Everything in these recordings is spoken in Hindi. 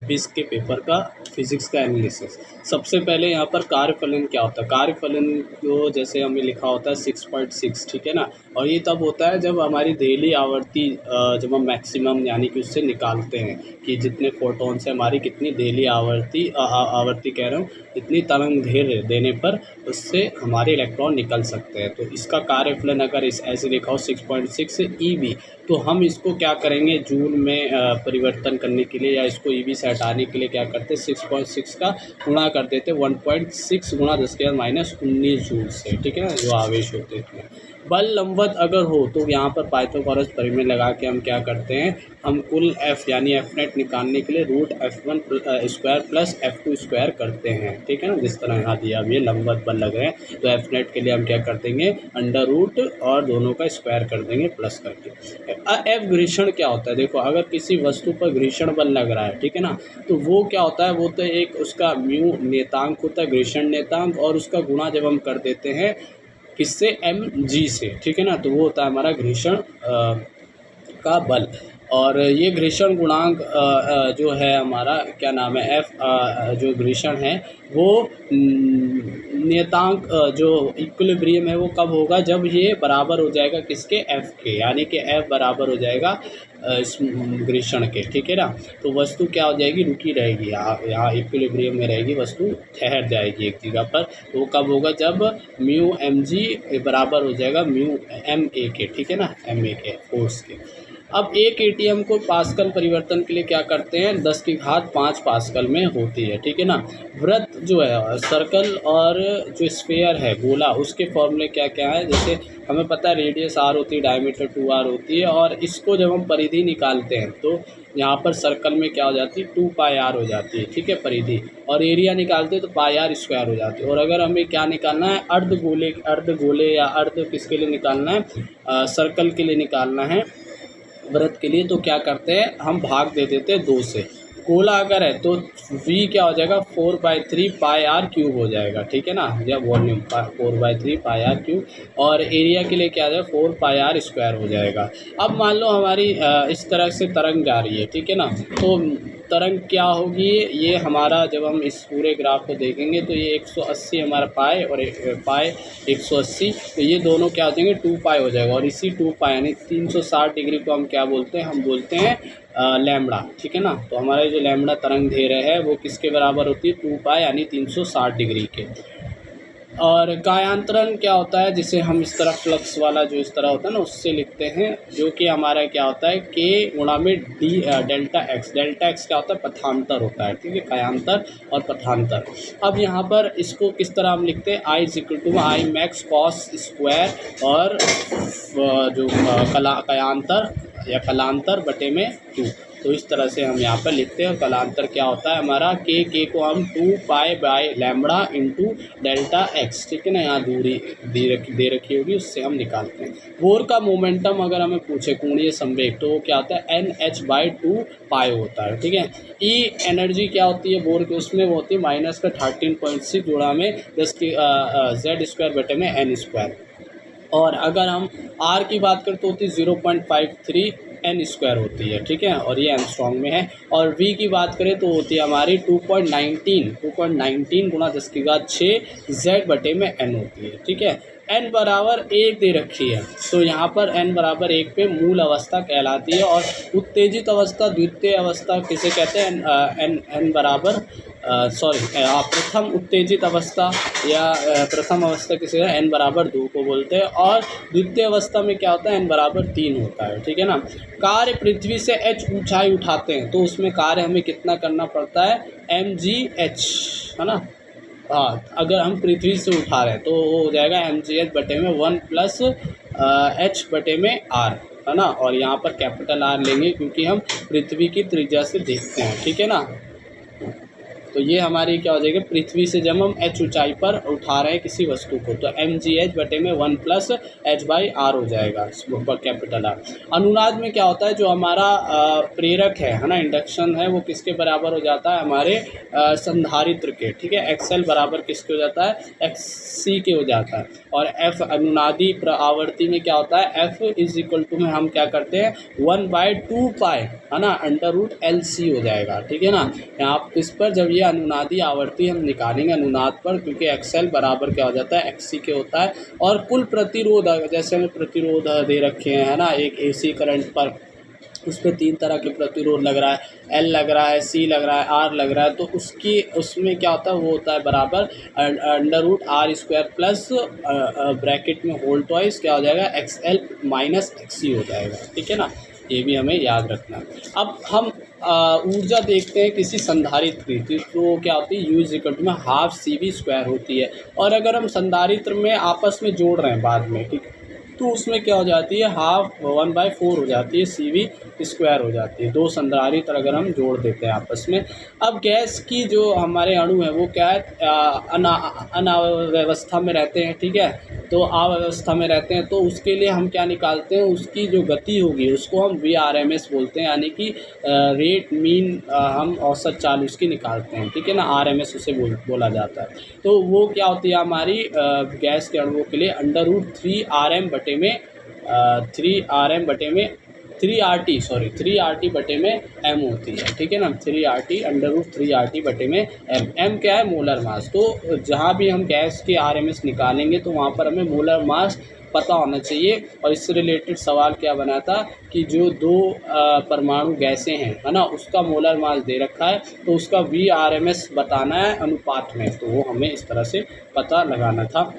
20 के पेपर का फिजिक्स का एनालिसिस। सबसे पहले यहाँ पर कार्यफलन क्या होता है। कार्यफलन को जैसे हमें लिखा होता है 6.6, ठीक है ना। और ये तब होता है जब हमारी देहली आवर्ती जब हम मैक्सिमम यानी कि उससे निकालते हैं कि जितने फोटोन से हमारी कितनी देहली आवर्ती कह रहा हूँ, इतनी तरंग दैर्घ्य देने पर उससे हमारे इलेक्ट्रॉन निकल सकते हैं। तो इसका कार्यफलन अगर इस ऐसे लिखा हो 6.6 EV, तो हम इसको क्या करेंगे जूल में परिवर्तन करने के लिए या इसको EV से हटाने के लिए क्या करते हैं 6.6 का गुणा कर देते 1.6 गुणा 10⁻⁻19 जूल से, ठीक है ना, जो आवेश होते हैं। बल लंबवत अगर हो तो यहाँ पर पाइथागोरस प्रमेय लगा के हम क्या करते हैं, हम कुल F यानी F नेट निकालने के लिए √F1 square plus F2 square करते हैं, ठीक है ना। जिस तरह यहाँ दिया अभी लंबवत बल लग रहे हैं तो F नेट के लिए हम क्या कर देंगे √ और दोनों का स्क्वायर कर देंगे प्लस करके। F घर्षण क्या होता है, देखो अगर किसी वस्तु पर घर्षण बल लग रहा है, ठीक है ना, तो वो क्या होता है, वो तो एक उसका म्यू नेतांक होता है, घर्षण नेतांक, और उसका गुणा जब हम कर देते हैं किससे mg से, ठीक है ना, तो वो होता है हमारा घर्षण का बल। और ये घर्षण गुणांक जो है हमारा क्या नाम है F जो घर्षण है वो नियतांक जो इक्विलिब्रियम है वो कब होगा, जब ये बराबर हो जाएगा किसके F के, यानी कि F बराबर हो जाएगा इस घर्षण के, ठीक है ना। तो वस्तु क्या हो जाएगी, रुकी रहेगी, यहाँ इक्विलिब्रियम में रहेगी, वस्तु ठहर जाएगी एक जगह पर। तो वो कब होगा, जब μmg बराबर हो जाएगा μma के, ठीक है ना, ma के फोर्स के। अब एक एटीएम को पास्कल परिवर्तन के लिए क्या करते हैं 10⁵5 पास्कल में होती है, ठीक है ना। वृत्त जो है सर्कल और जो स्फेयर है गोला, उसके फॉर्मूले क्या क्या है, जैसे हमें पता है रेडियस r होती है, डायमीटर 2r होती है, और इसको जब हम परिधि निकालते हैं तो यहाँ पर सर्कल में क्या हो जाती है 2πr हो जाती है, ठीक है, परिधि, और एरिया निकालते हैं तो πr स्क्वायर हो जाती है। और अगर हमें क्या निकालना है अर्धगोले या अर्ध किसके लिए निकालना है, सर्कल के लिए निकालना है, वृत्त के लिए, तो क्या करते हैं हम भाग दे देते हैं 2 से। गोला अगर है तो v क्या हो जाएगा 4/3 πr³ हो जाएगा, ठीक है ना, या वॉल्यूम 4/3 πr³, और एरिया के लिए क्या आ जाएगा 4πr स्क्वायर हो जाएगा। अब मान लो हमारी इस तरह से तरंग जा रही है, ठीक है ना, तो तरंग क्या होगी, ये हमारा जब हम इस पूरे ग्राफ को देखेंगे तो ये 180 हमारा पाई और पाई 180, तो ये दोनों क्या हो जाएंगे 2π हो जाएगा, और इसी 2π यानी 360 डिग्री को हम क्या बोलते हैं, हम बोलते हैं लैम्बडा, ठीक है ना। तो हमारा जो लैम्बडा तरंग दैर्घ्य है वो किसके बराबर होती है 2π यानी 360 डिग्री के। और कायांतरण क्या होता है, जिसे हम इस तरह फ्लक्स वाला जो इस तरह होता है ना उससे लिखते हैं, जो कि हमारा क्या होता है k गुणा में डेल्टा एक्स क्या होता है पथांतर होता है, ठीक है, कायांतर और पथांतर। अब यहाँ पर इसको किस तरह हम लिखते हैं I max cos स्क्वायर और जो कायांतर या कलांतर बटे में 2, तो इस तरह से हम यहाँ पर लिखते हैं। और कलांतर क्या होता है हमारा k को हम 2π/λ इंटू डेल्टा एक्स, ठीक है ना, यहाँ दूरी दे रखी होगी, उससे हम निकालते हैं। बोर का मोमेंटम अगर हमें पूछे कोणीय संवेग, तो वो क्या होता है nh/2π होता है, ठीक है। ई एनर्जी क्या होती है बोर के, उसमें वो होती है -13.6 जोड़ा में 10⁻² और अगर हम R की बात करें तो होती है 0.53 n² होती है, ठीक है, और ये एंगस्ट्रॉम में है। और V की बात करें तो होती है हमारी 2.19 गुणा 10⁶ Z/n होती है, ठीक है। n बराबर 1 दे रखी है, तो यहाँ पर n बराबर 1 पे मूल अवस्था कहलाती है, और उत्तेजित अवस्था द्वितीय अवस्था किसे कहते हैं, n बराबर प्रथम उत्तेजित अवस्था या प्रथम अवस्था किसे n बराबर 2 को बोलते हैं, और द्वितीय अवस्था में क्या होता है n बराबर 3 होता है, ठीक है ना। कार्य पृथ्वी से h ऊंचाई उठाते हैं तो उसमें कार्य हमें कितना करना पड़ता है mgh, है ना। हाँ, अगर हम पृथ्वी से उठा रहे हैं तो वो हो जाएगा mgh बटे में 1 प्लस h बटे में r, है ना। और यहाँ पर कैपिटल R लेंगे क्योंकि हम पृथ्वी की त्रिज्या से देखते हैं, ठीक है ना। तो ये हमारी क्या हो जाएगी, पृथ्वी से जब हम h ऊंचाई पर उठा रहे हैं किसी वस्तु को तो mgh बटे में 1 प्लस h/r हो जाएगा कैपिटल R। अनुनाद में क्या होता है, जो हमारा प्रेरक है ना, इंडक्शन है, वो किसके बराबर हो जाता है, हमारे संधारित्र के, ठीक है। XL बराबर किसके हो जाता है, XC के हो जाता है। और F अनुनादी आवृत्ति में क्या होता है, F इज इक्वल टू में हम क्या करते हैं 1/2 पाई है ना √LC हो जाएगा, ठीक है ना। यहाँ इस पर जब ये अनुनादी आवृत्ति हम निकालेंगे अनुनाद पर, क्योंकि XL बराबर क्या हो जाता है XC के होता है। और कुल प्रतिरोध, जैसे हमें प्रतिरोध दे रखे हैं है ना, एक AC करंट पर उस पर 3 तरह के प्रतिरोध लग रहा है, L लग रहा है, C लग रहा है, R लग रहा है, तो उसमें क्या होता है, वो होता है बराबर √R² प्लस ब्रैकेट में होल ट्वाइस क्या हो जाएगा XL माइनस XC हो जाएगा, ठीक है ना। ये भी हमें याद रखना है। अब हम ऊर्जा देखते हैं किसी संधारित्र की, तो क्या होती है U=12CV² होती है। और अगर हम संधारित्र में आपस में जोड़ रहे हैं बाद में, ठीक, तो उसमें क्या हो जाती है 1/4 हो जाती है CV² हो जाती है। 2 संधारित्र अगर हम जोड़ देते हैं आपस में। अब गैस की जो हमारे अणु है वो क्या है, अनावस्था में रहते हैं, ठीक है, तो अवस्था में रहते हैं, तो उसके लिए हम क्या निकालते हैं, उसकी जो गति होगी उसको हम VRMS बोलते हैं, यानी कि रेट मीन हम औसत चाल उसकी निकालते हैं, ठीक है ना, RMS उसे बोला जाता है। तो वो क्या होती है हमारी गैस के अणुओं के लिए √3RM बटे में 3RT बटे में m होती है, ठीक है ना, 3RT √3RT बटे में m क्या है, मोलर मास। तो जहाँ भी हम गैस के RMS निकालेंगे तो वहाँ पर हमें मोलर मास पता होना चाहिए। और इससे रिलेटेड सवाल क्या बना था कि जो 2 परमाणु गैसें हैं है ना, उसका मोलर मास दे रखा है, तो उसका VRMS बताना है अनुपात में, तो वो हमें इस तरह से पता लगाना था।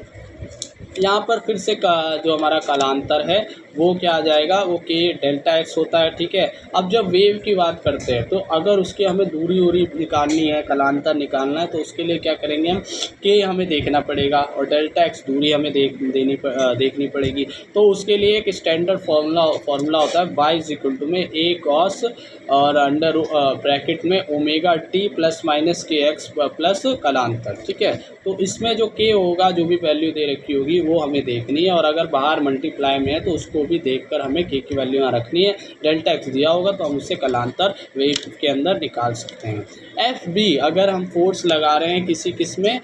यहाँ पर फिर से जो हमारा कालांतर है वो क्या आ जाएगा, वो K ΔX होता है, ठीक है। अब जब वेव की बात करते हैं तो अगर उसकी हमें दूरी निकालनी है, कालांतर निकालना है, तो उसके लिए क्या करेंगे हम, K हमें देखना पड़ेगा और ΔX दूरी हमें देखनी पड़ेगी। तो उसके लिए एक स्टैंडर्ड फार्मूला होता है y में A cos और अंडर ब्रैकेट में ω/t plus minus KX plus कालांतर, ठीक है। तो इसमें जो K होगा, जो भी वैल्यू दे रखी होगी वो हमें देखनी है, और अगर बाहर मल्टीप्लाई में है तो उसको भी देखकर हमें K की वैल्यू यहाँ रखनी है। ΔX दिया होगा तो हम उससे कालांतर वेव के अंदर निकाल सकते हैं। FB अगर हम फोर्स लगा रहे हैं किस में,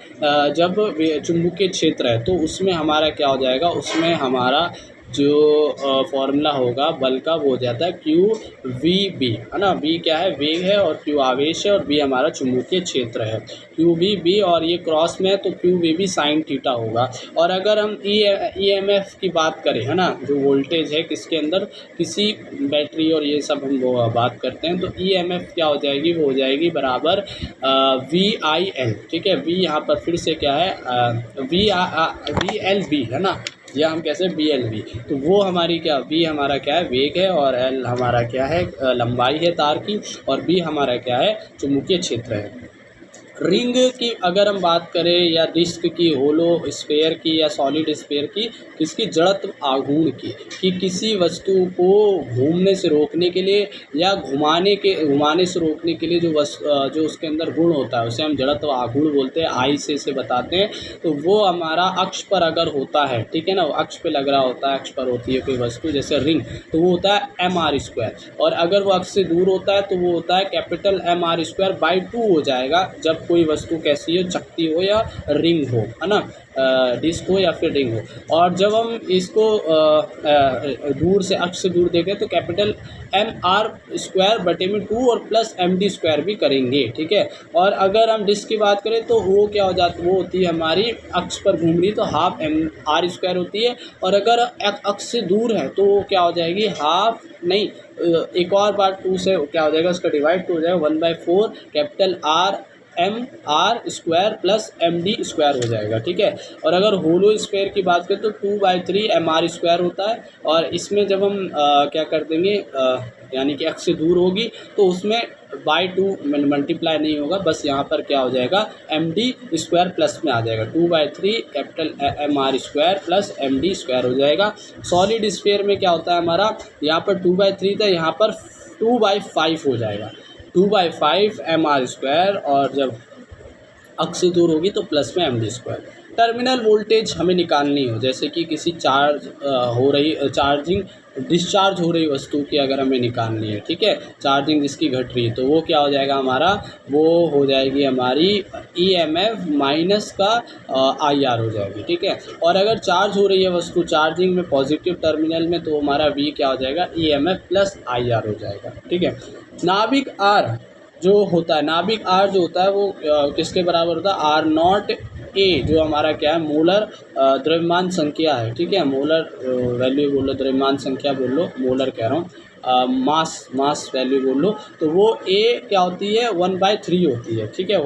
जब चुंबकीय क्षेत्र है, तो उसमें हमारा क्या हो जाएगा, उसमें हमारा जो फॉर्मूला होगा बल का वो हो जाता है QVB, है ना। V क्या है, वेग है, और Q आवेश है, और B हमारा चुंबकीय क्षेत्र है। QVB और ये क्रॉस में है तो QVB sin थीटा होगा। और अगर हम EMF की बात करें, है ना, जो वोल्टेज है किसके अंदर, किसी बैटरी और ये सब हम वो बात करते हैं, तो EMF क्या हो जाएगी, वो हो जाएगी बराबर VIL, ठीक है। V यहाँ पर फिर से क्या है VLB, है ना, या हम कैसे BLB। तो वो हमारी क्या, V हमारा क्या है, वेग है, और L हमारा क्या है, लंबाई है तार की, और B हमारा क्या है, चुंबकीय क्षेत्र है। रिंग की अगर हम बात करें, या डिस्क की, होलो स्फेयर की, या सॉलिड स्फेयर की, किसकी, जड़त्व आघूर्ण की, कि किसी वस्तु को घूमने से रोकने के लिए या घुमाने से रोकने के लिए जो उसके अंदर गुण होता है उसे हम जड़त्व आघूर्ण बोलते हैं, आई से इसे बताते हैं। तो वो हमारा अक्ष पर अगर होता है, ठीक है ना, वो अक्ष पे लग रहा होता है, अक्ष पर होती है कोई वस्तु जैसे रिंग, तो वो होता है mr²। और अगर वो अक्ष से दूर होता है तो वो होता है कैपिटल mr²/2 हो जाएगा, जब कोई वस्तु कैसी हो, चकती हो या रिंग हो, है ना, डिस्क हो या फिर रिंग हो। और जब हम इसको दूर से, अक्ष से दूर देखें तो कैपिटल mr² बटे में 2 और प्लस md² भी करेंगे, ठीक है। और अगर हम डिस्क की बात करें तो वो क्या हो जाती, वो होती है हमारी अक्ष पर घूम रही, तो हाफ mr² होती है। और अगर अक्ष से दूर है तो वो क्या हो जाएगी, हाफ नहीं, एक और बार 2 से क्या हो जाएगा, उसका डिवाइड हो जाएगा 1/4 कैपिटल mr² प्लस md² हो जाएगा, ठीक है। और अगर होलो स्फेयर की बात करें तो 2/3 mr² होता है। और इसमें जब हम क्या कर देंगे, यानी कि अक्ष से दूर होगी तो उसमें by2 मल्टीप्लाई नहीं होगा, बस यहाँ पर क्या हो जाएगा, md² प्लस में आ जाएगा, 2/3 कैपिटल mr² प्लस md² हो जाएगा। सॉलिड स्फेयर में क्या होता है हमारा, यहाँ पर 2/3 था, यहाँ पर 2/5 हो जाएगा, 2/5 mr²। और जब अक्ष से दूर होगी तो प्लस में md²। टर्मिनल वोल्टेज हमें निकालनी हो, जैसे कि किसी चार्जिंग डिस्चार्ज हो रही वस्तु की अगर हमें निकालनी है, ठीक है, चार्जिंग जिसकी घट रही है, तो वो क्या हो जाएगा हमारा, वो हो जाएगी हमारी EMF माइनस का IR हो जाएगी, ठीक है। और अगर चार्ज हो रही है वस्तु चार्जिंग में पॉजिटिव टर्मिनल में, तो हमारा V क्या हो जाएगा, EMF प्लस IR हो जाएगा, ठीक है। नाभिक R जो होता है, नाभिक R जो होता है वो किसके बराबर होता है, R0 A जो हमारा क्या है, मोलर द्रव्यमान संख्या है, ठीक है, मोलर वैल्यू बोल लो, द्रव्यमान संख्या बोल लो, मोलर कह रहा हूँ, मास वैल्यू बोल लो, तो वो A क्या होती है, 1/3 होती है, ठीक है,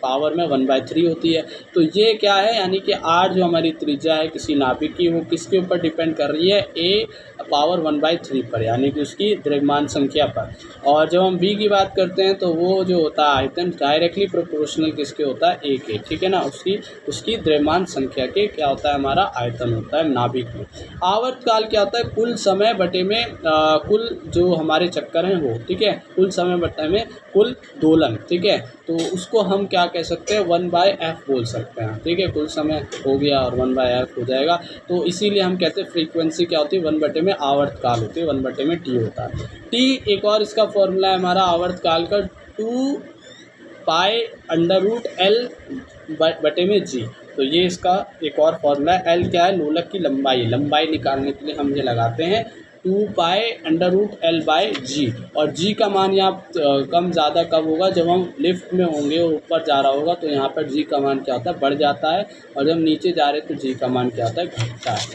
पावर में 1/3 होती है। तो ये क्या है, यानी कि R जो हमारी त्रिज्या है किसी नाभिक की, वो किसके ऊपर डिपेंड कर रही है, A पावर 1/3 पर, यानी कि उसकी द्रव्यमान संख्या पर। और जब हम V की बात करते हैं तो वो जो होता है आयतन डायरेक्टली प्रोपोर्शनल किसके होता है, A के, ठीक है ना, उसकी द्रव्यमान संख्या के क्या होता है, हमारा आयतन होता है नाभिक में। आवर्तकाल क्या होता है, कुल समय बटे में कुल जो हमारे चक्कर हैं वो, ठीक है, कुल समय बटे में कुल दोलन, ठीक है, तो उसको हम क्या कह सकते हैं, 1/f बोल सकते हैं, ठीक है, कुल समय हो गया और 1/f हो जाएगा। तो इसीलिए हम कहते हैं फ्रीक्वेंसी क्या होती है, 1/में आवर्तकाल होती है, 1/में t होता है। t एक और इसका फॉर्मूला है हमारा आवर्तकाल का, 2π√L/g, तो ये इसका एक और फॉर्मूला है। L क्या है, लोलक की लंबाई निकालने के लिए हम ये लगाते हैं 2π√L/g, और g का मान यहाँ कम ज़्यादा कब होगा, जब हम लिफ्ट में होंगे और ऊपर जा रहा होगा, तो यहाँ पर g का मान क्या होता है, बढ़ जाता है, और जब नीचे जा रहे तो g का मान क्या होता है, घटता है।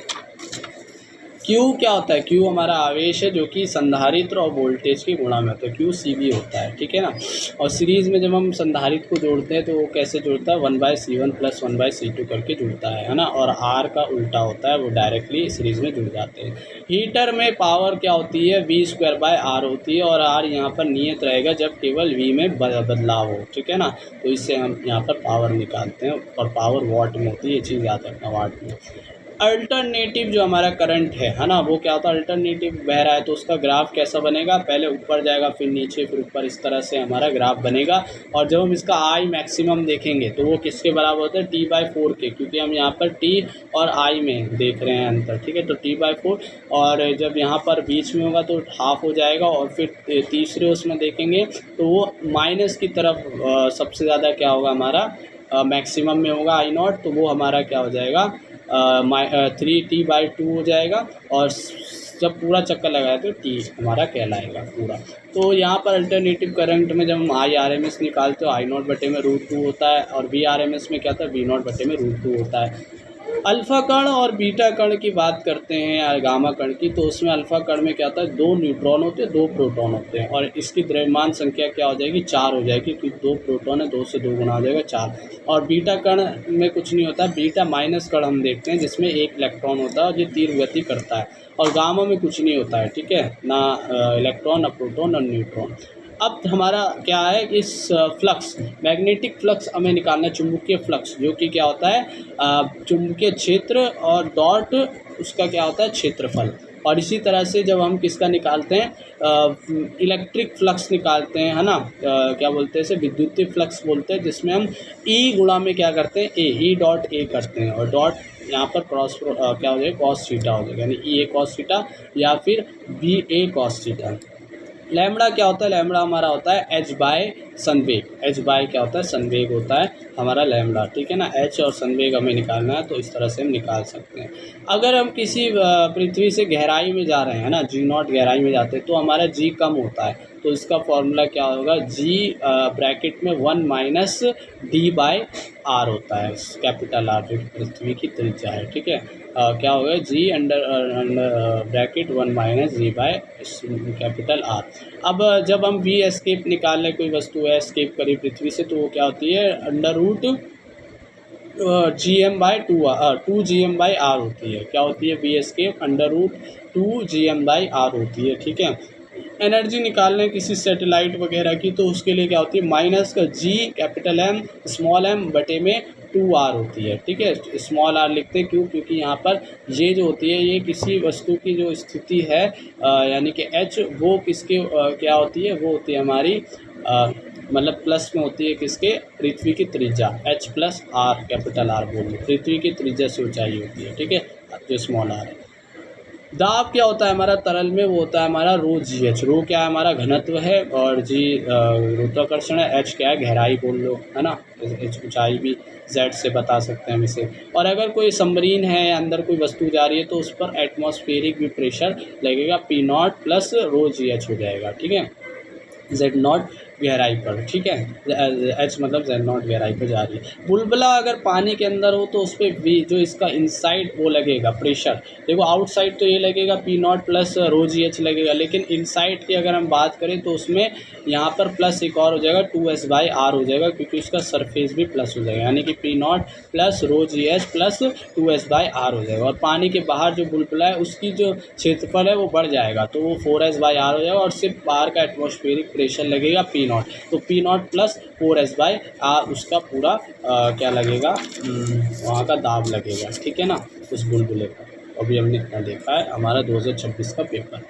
Q क्या होता है, Q हमारा आवेश है जो कि संधारित्र और वोल्टेज के गुणा में होता है, QCV होता है, ठीक है ना। और सीरीज़ में जब हम संधारित्र को जोड़ते हैं तो वो कैसे जुड़ता है, 1/C1 + 1/C2 करके जुड़ता है ना, और R का उल्टा होता है, वो डायरेक्टली सीरीज़ में जुड़ जाते हैं। हीटर में पावर क्या होती है, V²/R होती है, और R यहाँ पर नियत रहेगा जब केवल V में बदलाव हो, ठीक है ना, तो इससे हम यहाँ पर पावर निकालते हैं, और पावर वाट में होती है, ये चीज़ याद रखना, वाट में। अल्टरनेटिव जो हमारा करंट है ना, वो क्या होता है, अल्टरनेटिव बह रहा है तो उसका ग्राफ कैसा बनेगा, पहले ऊपर जाएगा फिर नीचे फिर ऊपर, इस तरह से हमारा ग्राफ बनेगा। और जब हम इसका I मैक्सिमम देखेंगे तो वो किसके बराबर होता है, T/4 के, क्योंकि हम यहाँ पर T और I में देख रहे हैं अंतर, ठीक है, तो T/4, और जब यहाँ पर बीच में होगा तो हाफ हो जाएगा, और फिर तीसरे उसमें देखेंगे तो वो माइनस की तरफ सबसे ज़्यादा क्या होगा हमारा, मैक्सिमम में होगा I0, तो वो हमारा क्या हो जाएगा, 3T/2 हो जाएगा, और जब पूरा चक्कर लगाए तो T हमारा कहलाएगा पूरा। तो यहाँ पर अल्टरनेटिव करंट में जब हम IRMS निकालते हो, I0/√2 होता है, और VRMS में क्या होता है, V0/√2 होता है। अल्फ़ा कण और बीटा कण की बात करते हैं या गामा कण की, तो उसमें अल्फ़ा कण में क्या होता है, 2 न्यूट्रॉन होते हैं, 2 प्रोटॉन होते हैं, और इसकी द्रव्यमान संख्या क्या हो जाएगी, 4 हो जाएगी, क्योंकि 2 प्रोटॉन है, 2 से 2 गुना हो जाएगा 4। और बीटा कण में कुछ नहीं होता, बीटा माइनस कण हम देखते हैं जिसमें 1 इलेक्ट्रॉन होता है और ये तीव्र गति करता है, और गामा में कुछ नहीं होता है, ठीक है ना, इलेक्ट्रॉन ना प्रोटॉन और न्यूट्रॉन। अब हमारा क्या है, इस फ्लक्स, मैग्नेटिक फ्लक्स हमें निकालना है, चुंबकीय फ्लक्स, जो कि क्या होता है, चुंबकीय क्षेत्र, और डॉट उसका क्या होता है, क्षेत्रफल। और इसी तरह से जब हम किसका निकालते हैं, इलेक्ट्रिक फ्लक्स निकालते हैं, है ना, क्या बोलते हैं इसे, विद्युतीय फ्लक्स बोलते हैं, जिसमें हम E गुणा में क्या करते हैं, E.A करते हैं, और डॉट यहाँ पर क्रॉस क्या हो जाएगा, cos थीटा हो जाएगा, यानी EA cos थीटा या फिर BA cos थीटा। लैम्बडा क्या होता है, लैम्बडा हमारा होता है h/संवेग, h/ क्या होता है, संवेग होता है हमारा लैम्बडा, ठीक है ना, h और संवेग हमें निकालना है, तो इस तरह से हम निकाल सकते हैं। अगर हम किसी पृथ्वी से गहराई में जा रहे हैं ना, G0 गहराई में जाते हैं, तो हमारा G कम होता है, तो इसका फॉर्मूला क्या होगा, G ब्रैकेट में 1 - D/R होता है, कैपिटल R जो पृथ्वी की त्रिज्या है, ठीक है, क्या होगा, G अंडर ब्रैकेट 1 - D/कैपिटल R। अब जब हम V एस्केप निकाल लें, कोई वस्तु है एस्केप करी पृथ्वी से, तो वो क्या होती है, √2gm/r होती है, क्या होती है, V एस्केप √2gm/r होती है, ठीक है। एनर्जी निकालना है किसी सैटेलाइट वगैरह की, तो उसके लिए क्या होती है, माइनस का G capital M small m बटे में 2r होती है, ठीक है, स्मॉल r लिखते हैं, क्यों, क्योंकि यहाँ पर ये जो होती है, ये किसी वस्तु की जो स्थिति है, यानी कि H वो किसके क्या होती है, वो होती है हमारी मतलब प्लस में होती है किसके, पृथ्वी की त्रिज्या, H plus R, capital R बोल लो, पृथ्वी की त्रिज्या से ऊंचाई होती है, ठीक है, जो स्मॉल आर है। दाब क्या होता है हमारा तरल में, वो होता है हमारा रो जी एच। रो क्या है हमारा घनत्व है, और जी गुरुत्वाकर्षण है, एच क्या है गहराई बोल लो, है ना, एच ऊंचाई भी जेड से बता सकते हैं हम इसे। और अगर कोई सबमरीन है, अंदर कोई वस्तु जा रही है, तो उस पर एटमॉस्फेरिक भी प्रेशर लगेगा, P nought plus rho g H हो जाएगा, ठीक है, जेड नॉट गहराई पर, ठीक है, एच मतलब जेड नॉट गहराई पर जा रही है। बुलबुला अगर पानी के अंदर हो तो उस पर वी जो इसका इनसाइड वो लगेगा प्रेशर, देखो आउटसाइड तो ये लगेगा P nought plus rho g H लगेगा, लेकिन इनसाइड की अगर हम बात करें तो उसमें यहाँ पर प्लस एक और हो जाएगा, 2s बाई आर हो जाएगा, क्योंकि उसका सरफेस भी प्लस हो जाएगा, यानी कि P nought plus rho g h plus 2s by R हो जाएगा। और पानी के बाहर जो बुलबुला है उसकी जो क्षेत्रफल है वो बढ़ जाएगा, तो वो 4s बाई आर हो जाएगा, और सिर्फ बाहर का एटमॉस्फेरिक प्रेशर लगेगा पी नॉट, तो P nought plus 4s by R उसका पूरा क्या लगेगा, वहाँ का दाब लगेगा, ठीक है ना, उस बुलबुले का। अभी हमने इतना देखा है, हमारा 2026 का पेपर।